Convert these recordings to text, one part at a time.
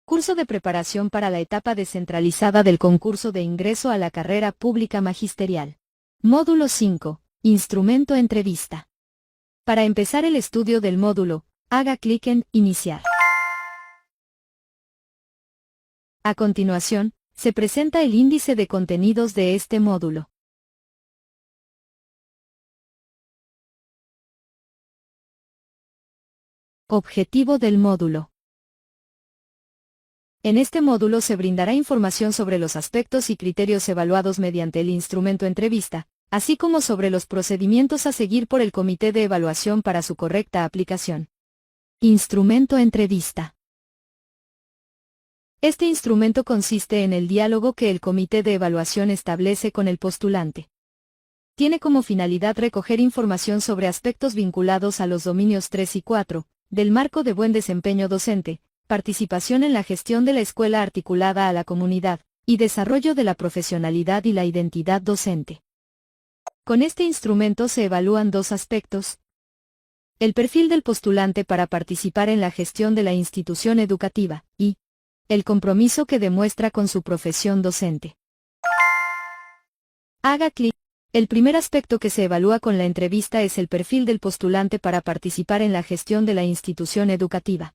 Curso de preparación para la etapa descentralizada del concurso de ingreso a la carrera pública magisterial. Módulo 5. Instrumento entrevista. Para empezar el estudio del módulo, haga clic en Iniciar. A continuación, se presenta el índice de contenidos de este módulo. Objetivo del módulo. En este módulo se brindará información sobre los aspectos y criterios evaluados mediante el instrumento entrevista, así como sobre los procedimientos a seguir por el comité de evaluación para su correcta aplicación. Instrumento entrevista. Este instrumento consiste en el diálogo que el comité de evaluación establece con el postulante. Tiene como finalidad recoger información sobre aspectos vinculados a los dominios 3 y 4, del marco de buen desempeño docente, participación en la gestión de la escuela articulada a la comunidad, y desarrollo de la profesionalidad y la identidad docente. Con este instrumento se evalúan dos aspectos: el perfil del postulante para participar en la gestión de la institución educativa, y el compromiso que demuestra con su profesión docente. Haga clic. El primer aspecto que se evalúa con la entrevista es el perfil del postulante para participar en la gestión de la institución educativa.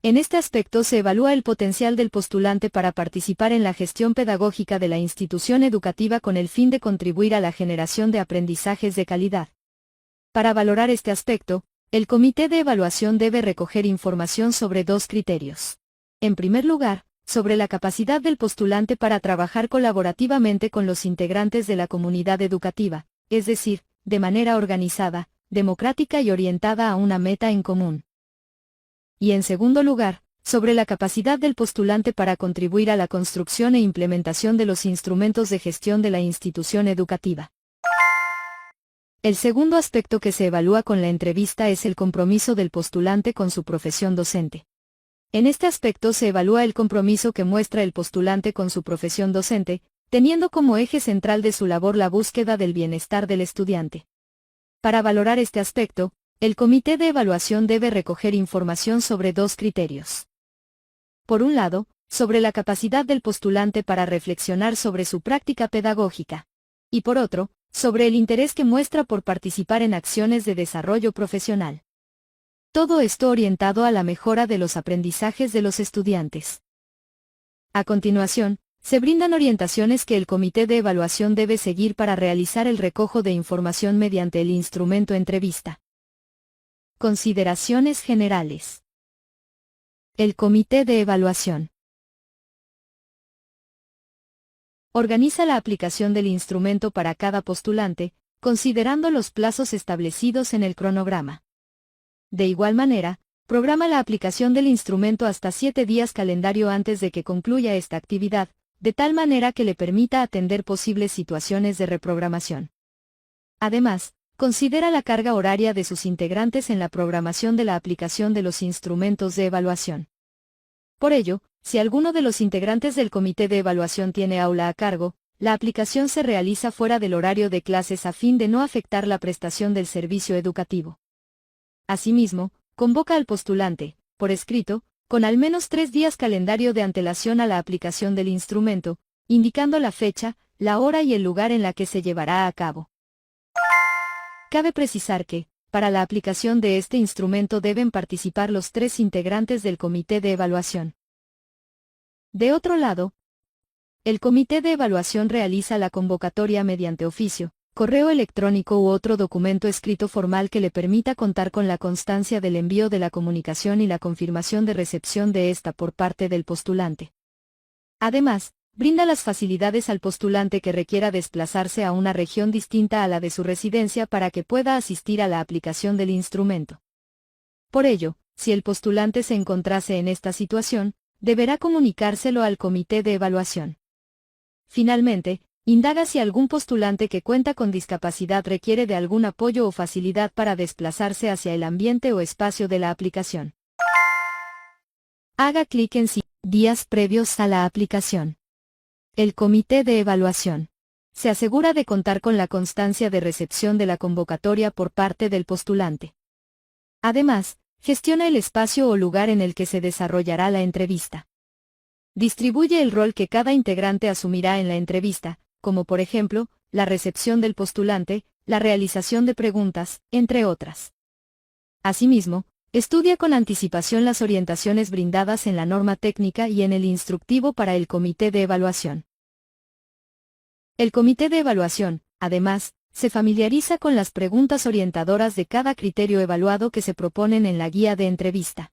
En este aspecto se evalúa el potencial del postulante para participar en la gestión pedagógica de la institución educativa con el fin de contribuir a la generación de aprendizajes de calidad. Para valorar este aspecto, el comité de evaluación debe recoger información sobre dos criterios. En primer lugar, sobre la capacidad del postulante para trabajar colaborativamente con los integrantes de la comunidad educativa, es decir, de manera organizada, democrática y orientada a una meta en común. Y en segundo lugar, sobre la capacidad del postulante para contribuir a la construcción e implementación de los instrumentos de gestión de la institución educativa. El segundo aspecto que se evalúa con la entrevista es el compromiso del postulante con su profesión docente. En este aspecto se evalúa el compromiso que muestra el postulante con su profesión docente, teniendo como eje central de su labor la búsqueda del bienestar del estudiante. Para valorar este aspecto, el comité de evaluación debe recoger información sobre dos criterios. Por un lado, sobre la capacidad del postulante para reflexionar sobre su práctica pedagógica. Y por otro, sobre el interés que muestra por participar en acciones de desarrollo profesional. Todo esto orientado a la mejora de los aprendizajes de los estudiantes. A continuación, se brindan orientaciones que el comité de evaluación debe seguir para realizar el recojo de información mediante el instrumento entrevista. Consideraciones generales. El comité de evaluación organiza la aplicación del instrumento para cada postulante, considerando los plazos establecidos en el cronograma. De igual manera, programa la aplicación del instrumento hasta 7 días calendario antes de que concluya esta actividad, de tal manera que le permita atender posibles situaciones de reprogramación. Además, considera la carga horaria de sus integrantes en la programación de la aplicación de los instrumentos de evaluación. Por ello, si alguno de los integrantes del comité de evaluación tiene aula a cargo, la aplicación se realiza fuera del horario de clases a fin de no afectar la prestación del servicio educativo. Asimismo, convoca al postulante, por escrito, con al menos 3 días calendario de antelación a la aplicación del instrumento, indicando la fecha, la hora y el lugar en la que se llevará a cabo. Cabe precisar que, para la aplicación de este instrumento deben participar los 3 integrantes del comité de evaluación. De otro lado, el comité de evaluación realiza la convocatoria mediante oficio, correo electrónico u otro documento escrito formal que le permita contar con la constancia del envío de la comunicación y la confirmación de recepción de esta por parte del postulante. Además, brinda las facilidades al postulante que requiera desplazarse a una región distinta a la de su residencia para que pueda asistir a la aplicación del instrumento. Por ello, si el postulante se encontrase en esta situación, deberá comunicárselo al comité de evaluación. Finalmente, indaga si algún postulante que cuenta con discapacidad requiere de algún apoyo o facilidad para desplazarse hacia el ambiente o espacio de la aplicación. Haga clic en días previos a la aplicación. El comité de evaluación se asegura de contar con la constancia de recepción de la convocatoria por parte del postulante. Además, gestiona el espacio o lugar en el que se desarrollará la entrevista. Distribuye el rol que cada integrante asumirá en la entrevista, como por ejemplo, la recepción del postulante, la realización de preguntas, entre otras. Asimismo, estudia con anticipación las orientaciones brindadas en la norma técnica y en el instructivo para el comité de evaluación. El comité de evaluación, además, se familiariza con las preguntas orientadoras de cada criterio evaluado que se proponen en la guía de entrevista.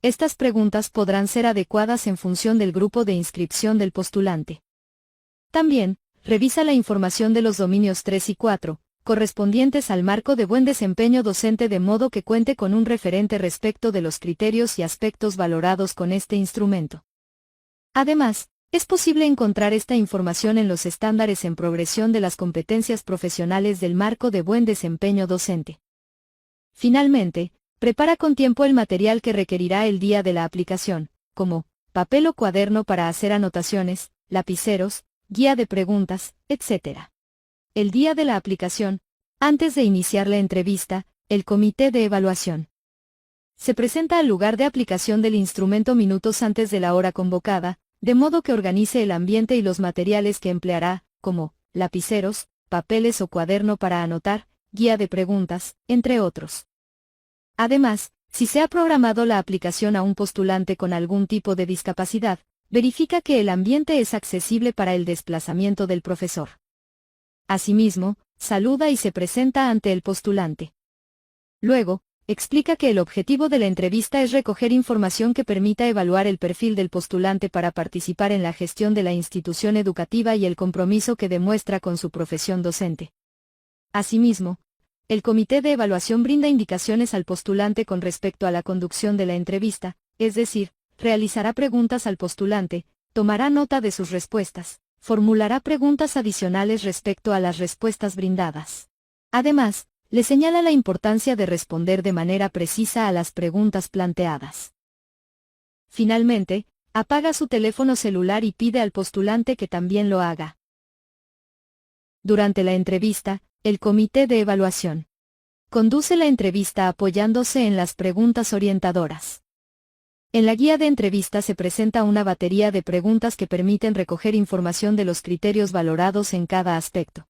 Estas preguntas podrán ser adecuadas en función del grupo de inscripción del postulante. También, revisa la información de los dominios 3 y 4, correspondientes al marco de buen desempeño docente de modo que cuente con un referente respecto de los criterios y aspectos valorados con este instrumento. Además, es posible encontrar esta información en los estándares en progresión de las competencias profesionales del marco de buen desempeño docente. Finalmente, prepara con tiempo el material que requerirá el día de la aplicación, como papel o cuaderno para hacer anotaciones, lapiceros, guía de preguntas, etc. El día de la aplicación, antes de iniciar la entrevista, el comité de evaluación se presenta al lugar de aplicación del instrumento minutos antes de la hora convocada, de modo que organice el ambiente y los materiales que empleará, como lapiceros, papeles o cuaderno para anotar, guía de preguntas, entre otros. Además, si se ha programado la aplicación a un postulante con algún tipo de discapacidad, verifica que el ambiente es accesible para el desplazamiento del profesor. Asimismo, saluda y se presenta ante el postulante. Luego, explica que el objetivo de la entrevista es recoger información que permita evaluar el perfil del postulante para participar en la gestión de la institución educativa y el compromiso que demuestra con su profesión docente. Asimismo, el comité de evaluación brinda indicaciones al postulante con respecto a la conducción de la entrevista, es decir, realizará preguntas al postulante, tomará nota de sus respuestas, formulará preguntas adicionales respecto a las respuestas brindadas. Además, le señala la importancia de responder de manera precisa a las preguntas planteadas. Finalmente, apaga su teléfono celular y pide al postulante que también lo haga. Durante la entrevista, el comité de evaluación conduce la entrevista apoyándose en las preguntas orientadoras. En la guía de entrevista se presenta una batería de preguntas que permiten recoger información de los criterios valorados en cada aspecto.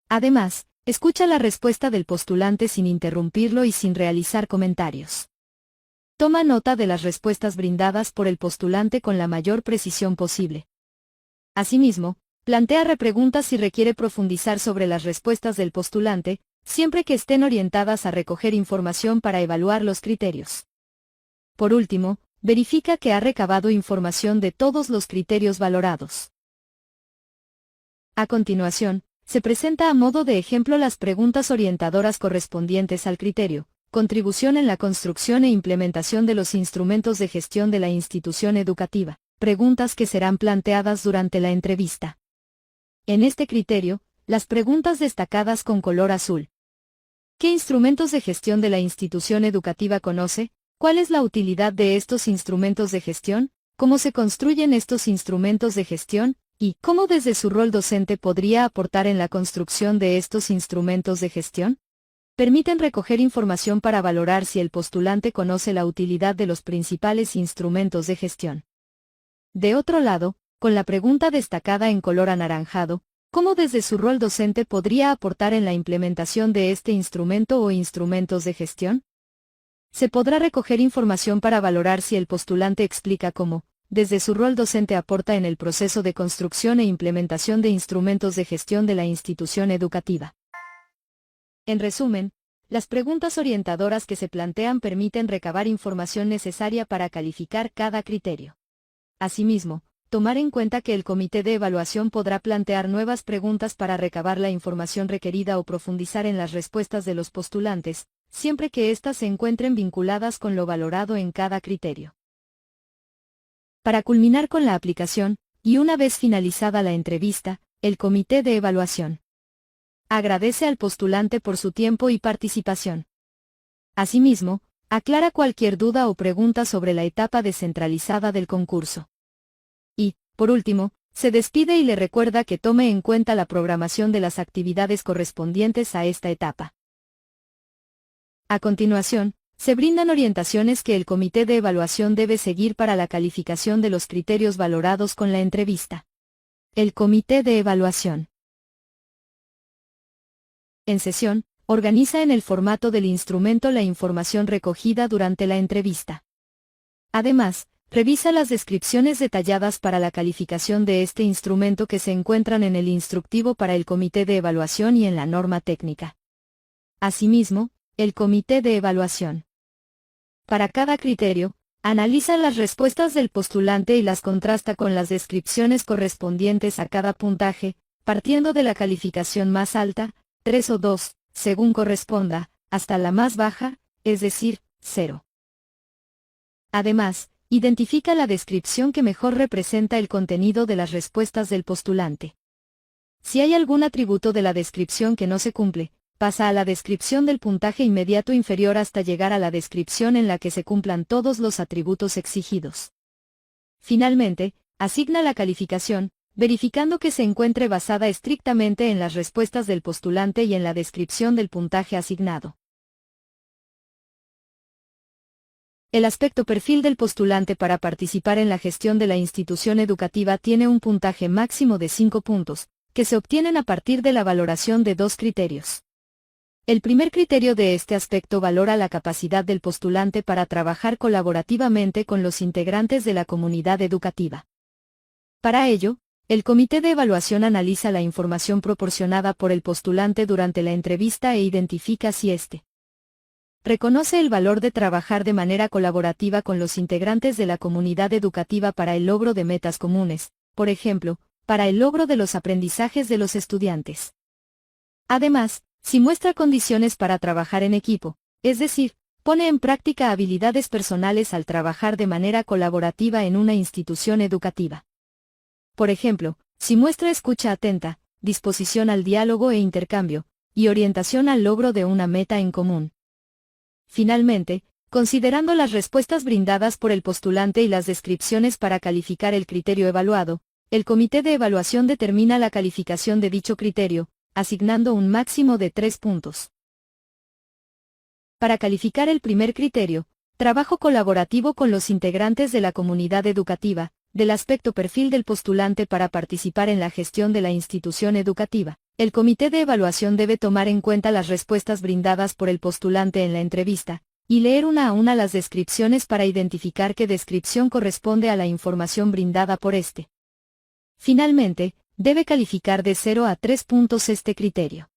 Además, escucha la respuesta del postulante sin interrumpirlo y sin realizar comentarios. Toma nota de las respuestas brindadas por el postulante con la mayor precisión posible. Asimismo, plantea repreguntas si requiere profundizar sobre las respuestas del postulante, siempre que estén orientadas a recoger información para evaluar los criterios. Por último, verifica que ha recabado información de todos los criterios valorados. A continuación, se presenta a modo de ejemplo las preguntas orientadoras correspondientes al criterio, contribución en la construcción e implementación de los instrumentos de gestión de la institución educativa, preguntas que serán planteadas durante la entrevista. En este criterio, las preguntas destacadas con color azul. ¿Qué instrumentos de gestión de la institución educativa conoce? ¿Cuál es la utilidad de estos instrumentos de gestión? ¿Cómo se construyen estos instrumentos de gestión? ¿Y cómo desde su rol docente podría aportar en la construcción de estos instrumentos de gestión? Permiten recoger información para valorar si el postulante conoce la utilidad de los principales instrumentos de gestión. De otro lado, con la pregunta destacada en color anaranjado, ¿cómo desde su rol docente podría aportar en la implementación de este instrumento o instrumentos de gestión? Se podrá recoger información para valorar si el postulante explica cómo, desde su rol docente aporta en el proceso de construcción e implementación de instrumentos de gestión de la institución educativa. En resumen, las preguntas orientadoras que se plantean permiten recabar información necesaria para calificar cada criterio. Asimismo, tomar en cuenta que el comité de evaluación podrá plantear nuevas preguntas para recabar la información requerida o profundizar en las respuestas de los postulantes, siempre que éstas se encuentren vinculadas con lo valorado en cada criterio. Para culminar con la aplicación, y una vez finalizada la entrevista, el comité de evaluación agradece al postulante por su tiempo y participación. Asimismo, aclara cualquier duda o pregunta sobre la etapa descentralizada del concurso. Y, por último, se despide y le recuerda que tome en cuenta la programación de las actividades correspondientes a esta etapa. A continuación, Se brindan orientaciones que el comité de evaluación debe seguir para la calificación de los criterios valorados con la entrevista. El comité de evaluación. En sesión, organiza en el formato del instrumento la información recogida durante la entrevista. Además, revisa las descripciones detalladas para la calificación de este instrumento que se encuentran en el instructivo para el comité de evaluación y en la norma técnica. Asimismo, el comité de evaluación. Para cada criterio, analiza las respuestas del postulante y las contrasta con las descripciones correspondientes a cada puntaje, partiendo de la calificación más alta, 3 o 2, según corresponda, hasta la más baja, es decir, 0. Además, identifica la descripción que mejor representa el contenido de las respuestas del postulante. Si hay algún atributo de la descripción que no se cumple, pasa a la descripción del puntaje inmediato inferior hasta llegar a la descripción en la que se cumplan todos los atributos exigidos. Finalmente, asigna la calificación, verificando que se encuentre basada estrictamente en las respuestas del postulante y en la descripción del puntaje asignado. El aspecto perfil del postulante para participar en la gestión de la institución educativa tiene un puntaje máximo de 5 puntos, que se obtienen a partir de la valoración de 2 criterios. El primer criterio de este aspecto valora la capacidad del postulante para trabajar colaborativamente con los integrantes de la comunidad educativa. Para ello, el comité de evaluación analiza la información proporcionada por el postulante durante la entrevista e identifica si éste reconoce el valor de trabajar de manera colaborativa con los integrantes de la comunidad educativa para el logro de metas comunes, por ejemplo, para el logro de los aprendizajes de los estudiantes. Además, si muestra condiciones para trabajar en equipo, es decir, pone en práctica habilidades personales al trabajar de manera colaborativa en una institución educativa. Por ejemplo, si muestra escucha atenta, disposición al diálogo e intercambio, y orientación al logro de una meta en común. Finalmente, considerando las respuestas brindadas por el postulante y las descripciones para calificar el criterio evaluado, el comité de evaluación determina la calificación de dicho criterio, asignando un máximo de 3 puntos. Para calificar el primer criterio, trabajo colaborativo con los integrantes de la comunidad educativa, del aspecto perfil del postulante para participar en la gestión de la institución educativa. El comité de evaluación debe tomar en cuenta las respuestas brindadas por el postulante en la entrevista, y leer una a una las descripciones para identificar qué descripción corresponde a la información brindada por este. Finalmente, debe calificar de 0 a 3 puntos este criterio.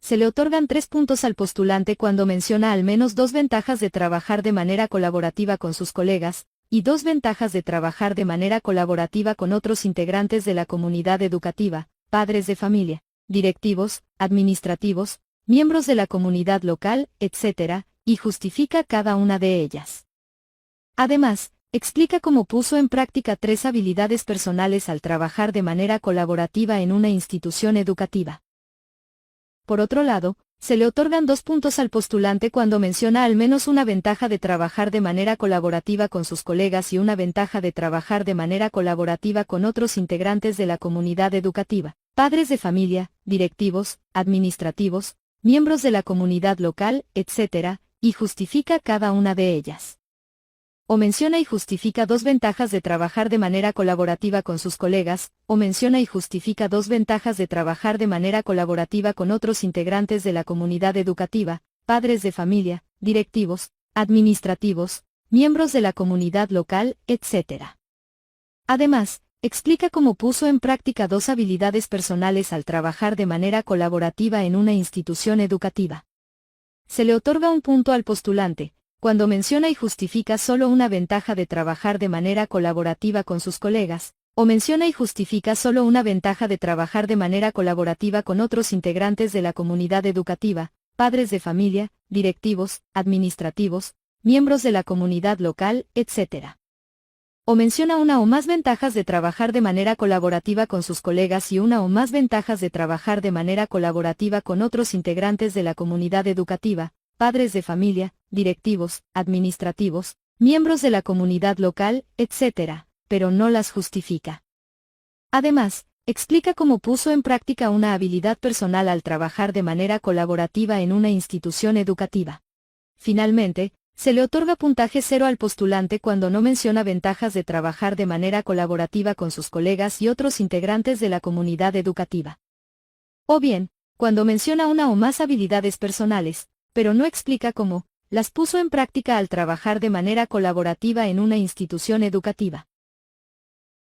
Se le otorgan 3 puntos al postulante cuando menciona al menos 2 ventajas de trabajar de manera colaborativa con sus colegas, y 2 ventajas de trabajar de manera colaborativa con otros integrantes de la comunidad educativa, padres de familia, directivos, administrativos, miembros de la comunidad local, etc., y justifica cada una de ellas. Además, explica cómo puso en práctica 3 habilidades personales al trabajar de manera colaborativa en una institución educativa. Por otro lado, se le otorgan 2 puntos al postulante cuando menciona al menos una ventaja de trabajar de manera colaborativa con sus colegas y una ventaja de trabajar de manera colaborativa con otros integrantes de la comunidad educativa, padres de familia, directivos, administrativos, miembros de la comunidad local, etc., y justifica cada una de ellas. O menciona y justifica 2 ventajas de trabajar de manera colaborativa con sus colegas, o menciona y justifica 2 ventajas de trabajar de manera colaborativa con otros integrantes de la comunidad educativa, padres de familia, directivos, administrativos, miembros de la comunidad local, etc. Además, explica cómo puso en práctica 2 habilidades personales al trabajar de manera colaborativa en una institución educativa. Se le otorga 1 punto al postulante, cuando menciona y justifica solo una ventaja de trabajar de manera colaborativa con sus colegas, o menciona y justifica solo una ventaja de trabajar de manera colaborativa con otros integrantes de la comunidad educativa, padres de familia, directivos, administrativos, miembros de la comunidad local, etc. O menciona una o más ventajas de trabajar de manera colaborativa con sus colegas y una o más ventajas de trabajar de manera colaborativa con otros integrantes de la comunidad educativa, padres de familia, directivos, administrativos, miembros de la comunidad local, etc., pero no las justifica. Además, explica cómo puso en práctica una habilidad personal al trabajar de manera colaborativa en una institución educativa. Finalmente, se le otorga puntaje 0 al postulante cuando no menciona ventajas de trabajar de manera colaborativa con sus colegas y otros integrantes de la comunidad educativa. O bien, cuando menciona una o más habilidades personales, pero no explica cómo las puso en práctica al trabajar de manera colaborativa en una institución educativa.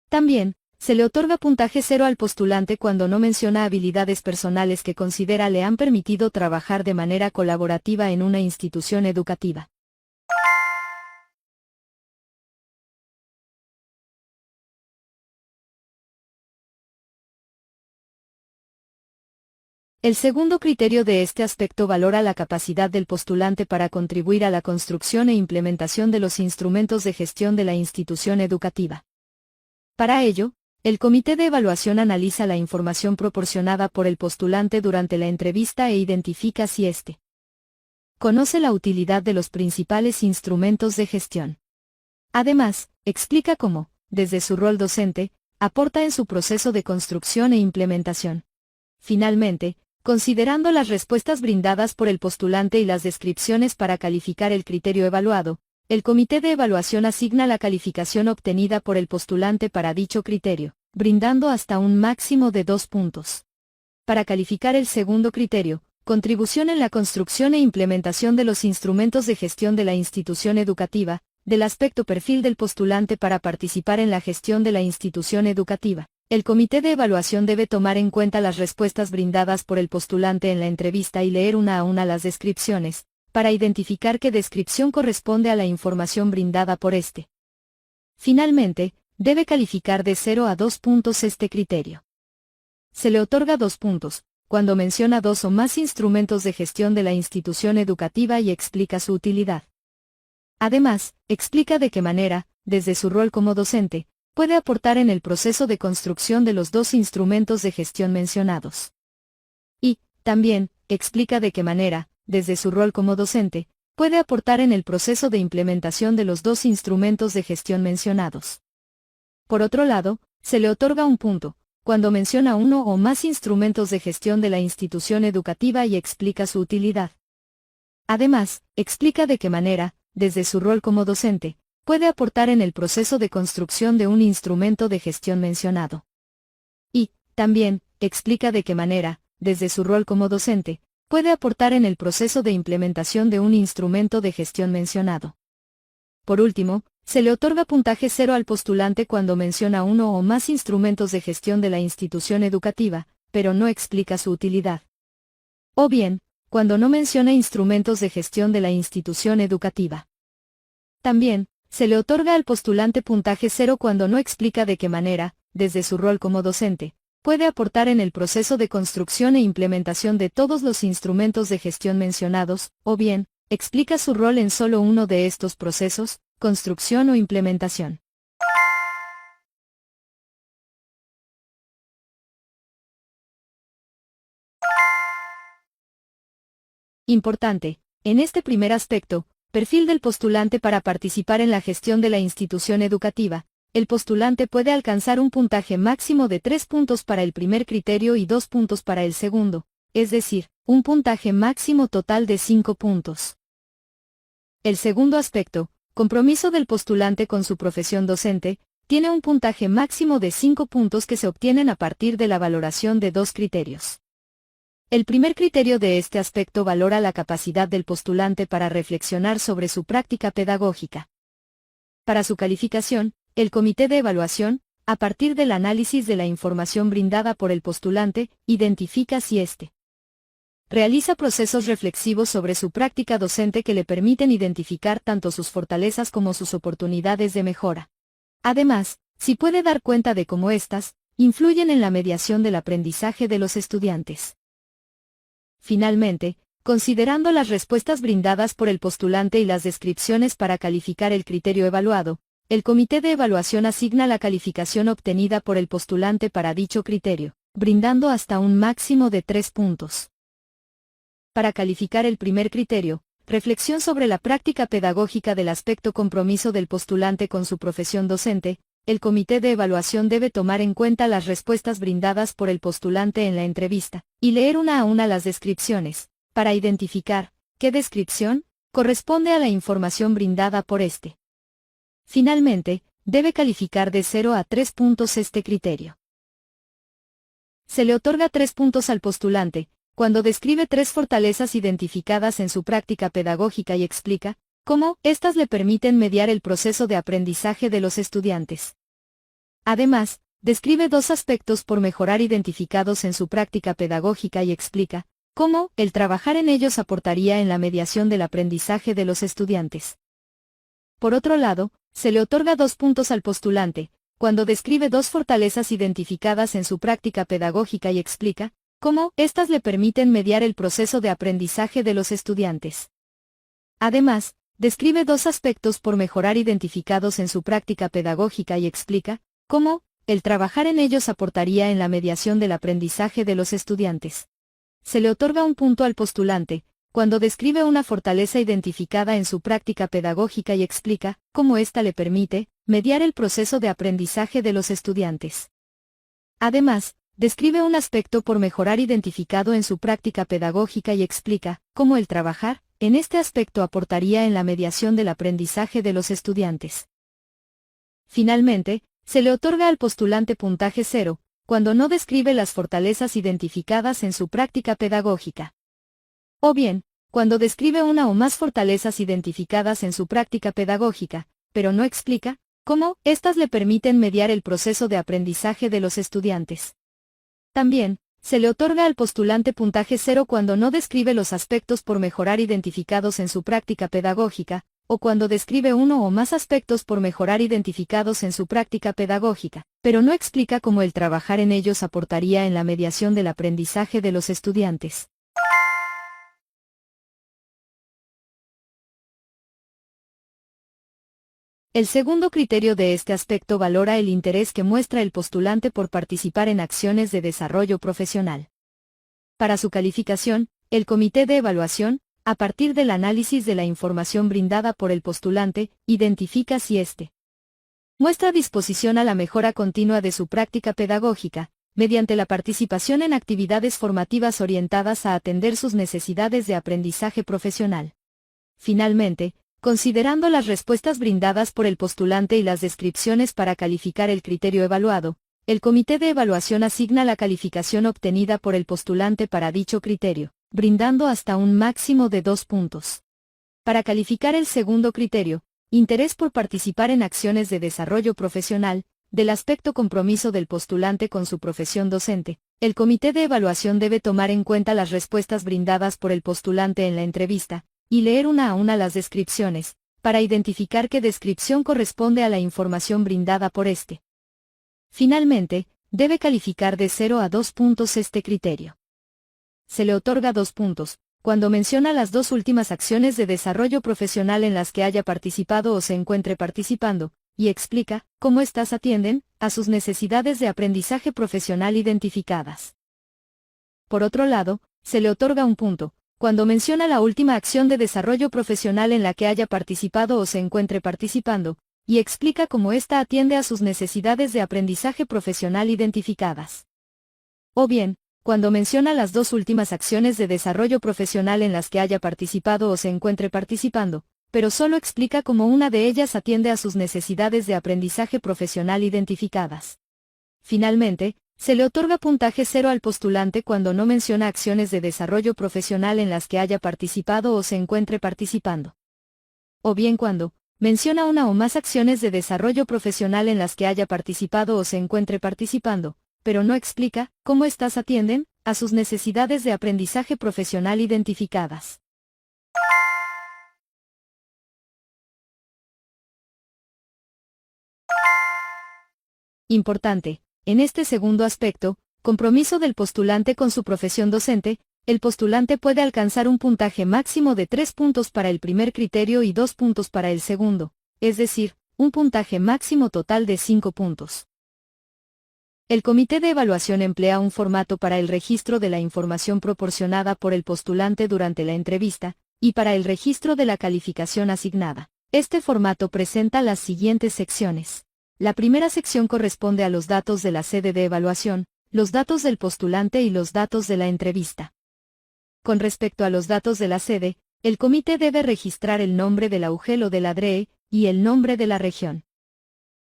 También, se le otorga puntaje 0 al postulante cuando no menciona habilidades personales que considera le han permitido trabajar de manera colaborativa en una institución educativa. El segundo criterio de este aspecto valora la capacidad del postulante para contribuir a la construcción e implementación de los instrumentos de gestión de la institución educativa. Para ello, el comité de evaluación analiza la información proporcionada por el postulante durante la entrevista e identifica si éste conoce la utilidad de los principales instrumentos de gestión. Además, explica cómo, desde su rol docente, aporta en su proceso de construcción e implementación. Finalmente, considerando las respuestas brindadas por el postulante y las descripciones para calificar el criterio evaluado, el comité de evaluación asigna la calificación obtenida por el postulante para dicho criterio, brindando hasta un máximo de 2 puntos. Para calificar el segundo criterio, contribución en la construcción e implementación de los instrumentos de gestión de la institución educativa, del aspecto perfil del postulante para participar en la gestión de la institución educativa. El comité de evaluación debe tomar en cuenta las respuestas brindadas por el postulante en la entrevista y leer una a una las descripciones, para identificar qué descripción corresponde a la información brindada por éste. Finalmente, debe calificar de 0 a 2 puntos este criterio. Se le otorga 2 puntos, cuando menciona 2 o más instrumentos de gestión de la institución educativa y explica su utilidad. Además, explica de qué manera, desde su rol como docente, puede aportar en el proceso de construcción de los 2 instrumentos de gestión mencionados. Y, también, explica de qué manera, desde su rol como docente, puede aportar en el proceso de implementación de los 2 instrumentos de gestión mencionados. Por otro lado, se le otorga un punto, cuando menciona uno o más instrumentos de gestión de la institución educativa y explica su utilidad. Además, explica de qué manera, desde su rol como docente, puede aportar en el proceso de construcción de un instrumento de gestión mencionado. Y, también, explica de qué manera, desde su rol como docente, puede aportar en el proceso de implementación de un instrumento de gestión mencionado. Por último, se le otorga puntaje 0 al postulante cuando menciona uno o más instrumentos de gestión de la institución educativa, pero no explica su utilidad. O bien, cuando no menciona instrumentos de gestión de la institución educativa. También, se le otorga al postulante puntaje 0 cuando no explica de qué manera, desde su rol como docente, puede aportar en el proceso de construcción e implementación de todos los instrumentos de gestión mencionados, o bien, explica su rol en solo uno de estos procesos, construcción o implementación. Importante, en este primer aspecto, perfil del postulante para participar en la gestión de la institución educativa, el postulante puede alcanzar un puntaje máximo de 3 puntos para el primer criterio y 2 puntos para el segundo, es decir, un puntaje máximo total de 5 puntos. El segundo aspecto, compromiso del postulante con su profesión docente, tiene un puntaje máximo de 5 puntos que se obtienen a partir de la valoración de 2 criterios. El primer criterio de este aspecto valora la capacidad del postulante para reflexionar sobre su práctica pedagógica. Para su calificación, el comité de evaluación, a partir del análisis de la información brindada por el postulante, identifica si éste realiza procesos reflexivos sobre su práctica docente que le permiten identificar tanto sus fortalezas como sus oportunidades de mejora. Además, si puede dar cuenta de cómo éstas influyen en la mediación del aprendizaje de los estudiantes. Finalmente, considerando las respuestas brindadas por el postulante y las descripciones para calificar el criterio evaluado, el comité de evaluación asigna la calificación obtenida por el postulante para dicho criterio, brindando hasta un máximo de 3 puntos. Para calificar el primer criterio, reflexión sobre la práctica pedagógica del aspecto compromiso del postulante con su profesión docente, el comité de evaluación debe tomar en cuenta las respuestas brindadas por el postulante en la entrevista, y leer una a una las descripciones, para identificar qué descripción corresponde a la información brindada por este. Finalmente, debe calificar de 0 a 3 puntos este criterio. Se le otorga 3 puntos al postulante, cuando describe 3 fortalezas identificadas en su práctica pedagógica y explica cómo éstas le permiten mediar el proceso de aprendizaje de los estudiantes. Además, describe 2 aspectos por mejorar identificados en su práctica pedagógica y explica cómo el trabajar en ellos aportaría en la mediación del aprendizaje de los estudiantes. Por otro lado, se le otorga 2 puntos al postulante, cuando describe 2 fortalezas identificadas en su práctica pedagógica y explica cómo éstas le permiten mediar el proceso de aprendizaje de los estudiantes. Además, describe 2 aspectos por mejorar identificados en su práctica pedagógica y explica cómo el trabajar en ellos aportaría en la mediación del aprendizaje de los estudiantes. Se le otorga 1 punto al postulante, cuando describe una fortaleza identificada en su práctica pedagógica y explica cómo ésta le permite mediar el proceso de aprendizaje de los estudiantes. Además, describe un aspecto por mejorar identificado en su práctica pedagógica y explica cómo el trabajar en este aspecto aportaría en la mediación del aprendizaje de los estudiantes. Finalmente, se le otorga al postulante puntaje 0, cuando no describe las fortalezas identificadas en su práctica pedagógica. O bien, cuando describe una o más fortalezas identificadas en su práctica pedagógica, pero no explica cómo éstas le permiten mediar el proceso de aprendizaje de los estudiantes. También, se le otorga al postulante puntaje 0 cuando no describe los aspectos por mejorar identificados en su práctica pedagógica, o cuando describe uno o más aspectos por mejorar identificados en su práctica pedagógica, pero no explica cómo el trabajar en ellos aportaría en la mediación del aprendizaje de los estudiantes. El segundo criterio de este aspecto valora el interés que muestra el postulante por participar en acciones de desarrollo profesional. Para su calificación, el comité de evaluación, a partir del análisis de la información brindada por el postulante, identifica si éste muestra disposición a la mejora continua de su práctica pedagógica, mediante la participación en actividades formativas orientadas a atender sus necesidades de aprendizaje profesional. Finalmente, considerando las respuestas brindadas por el postulante y las descripciones para calificar el criterio evaluado, el comité de evaluación asigna la calificación obtenida por el postulante para dicho criterio, brindando hasta un máximo de 2 puntos. Para calificar el segundo criterio, interés por participar en acciones de desarrollo profesional, del aspecto compromiso del postulante con su profesión docente, el comité de evaluación debe tomar en cuenta las respuestas brindadas por el postulante en la entrevista, y leer una a una las descripciones, para identificar qué descripción corresponde a la información brindada por este. Finalmente, debe calificar de 0 a 2 puntos este criterio. Se le otorga 2 puntos, cuando menciona las 2 últimas acciones de desarrollo profesional en las que haya participado o se encuentre participando, y explica cómo éstas atienden a sus necesidades de aprendizaje profesional identificadas. Por otro lado, se le otorga 1 punto, cuando menciona la última acción de desarrollo profesional en la que haya participado o se encuentre participando, y explica cómo ésta atiende a sus necesidades de aprendizaje profesional identificadas. O bien, cuando menciona las 2 últimas acciones de desarrollo profesional en las que haya participado o se encuentre participando, pero solo explica cómo una de ellas atiende a sus necesidades de aprendizaje profesional identificadas. Finalmente, se le otorga puntaje 0 al postulante cuando no menciona acciones de desarrollo profesional en las que haya participado o se encuentre participando. O bien cuando menciona una o más acciones de desarrollo profesional en las que haya participado o se encuentre participando, pero no explica cómo éstas atienden a sus necesidades de aprendizaje profesional identificadas. Importante, en este segundo aspecto, compromiso del postulante con su profesión docente, el postulante puede alcanzar un puntaje máximo de 3 puntos para el primer criterio y 2 puntos para el segundo, es decir, un puntaje máximo total de 5 puntos. El comité de evaluación emplea un formato para el registro de la información proporcionada por el postulante durante la entrevista, y para el registro de la calificación asignada. Este formato presenta las siguientes secciones. La primera sección corresponde a los datos de la sede de evaluación, los datos del postulante y los datos de la entrevista. Con respecto a los datos de la sede, el comité debe registrar el nombre del AUGEL o del ADRE y el nombre de la región.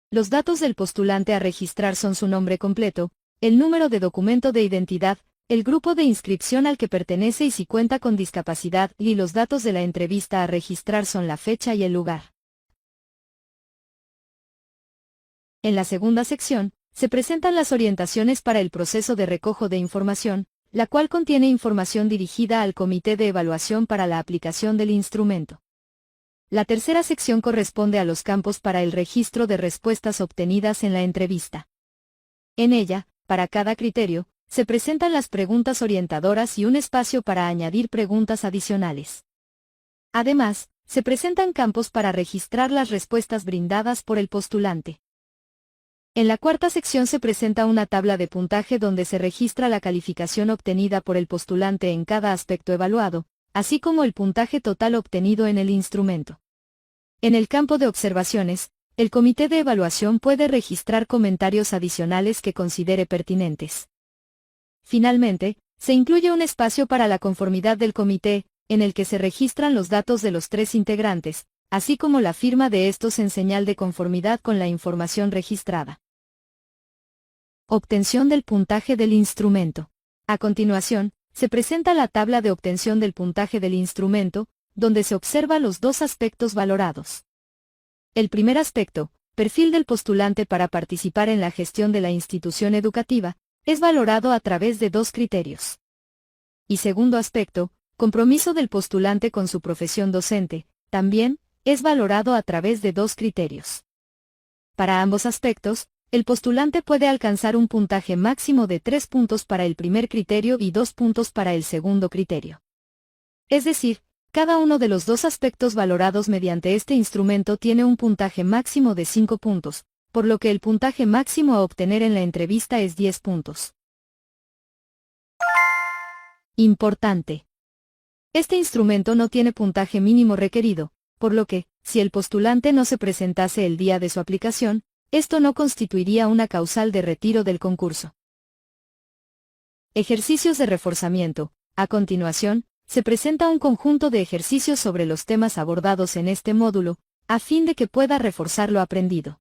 Los datos del postulante a registrar son su nombre completo, el número de documento de identidad, el grupo de inscripción al que pertenece y si cuenta con discapacidad, y los datos de la entrevista a registrar son la fecha y el lugar. En la segunda sección, se presentan las orientaciones para el proceso de recojo de información, la cual contiene información dirigida al Comité de Evaluación para la aplicación del instrumento. La tercera sección corresponde a los campos para el registro de respuestas obtenidas en la entrevista. En ella, para cada criterio, se presentan las preguntas orientadoras y un espacio para añadir preguntas adicionales. Además, se presentan campos para registrar las respuestas brindadas por el postulante. En la cuarta sección se presenta una tabla de puntaje donde se registra la calificación obtenida por el postulante en cada aspecto evaluado, así como el puntaje total obtenido en el instrumento. En el campo de observaciones, el comité de evaluación puede registrar comentarios adicionales que considere pertinentes. Finalmente, se incluye un espacio para la conformidad del comité, en el que se registran los datos de los 3 integrantes, así como la firma de estos en señal de conformidad con la información registrada. Obtención del puntaje del instrumento. A continuación, se presenta la tabla de obtención del puntaje del instrumento, donde se observa los 2 aspectos valorados. El primer aspecto, perfil del postulante para participar en la gestión de la institución educativa, es valorado a través de 2 criterios. Y segundo aspecto, compromiso del postulante con su profesión docente, también, es valorado a través de 2 criterios. Para ambos aspectos, el postulante puede alcanzar un puntaje máximo de 3 puntos para el primer criterio y 2 puntos para el segundo criterio. Es decir, cada uno de los 2 aspectos valorados mediante este instrumento tiene un puntaje máximo de 5 puntos, por lo que el puntaje máximo a obtener en la entrevista es 10 puntos. Importante. Este instrumento no tiene puntaje mínimo requerido, por lo que, si el postulante no se presentase el día de su aplicación, esto no constituiría una causal de retiro del concurso. Ejercicios de reforzamiento. A continuación, se presenta un conjunto de ejercicios sobre los temas abordados en este módulo, a fin de que pueda reforzar lo aprendido.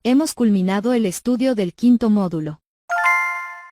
Hemos culminado el estudio del quinto módulo.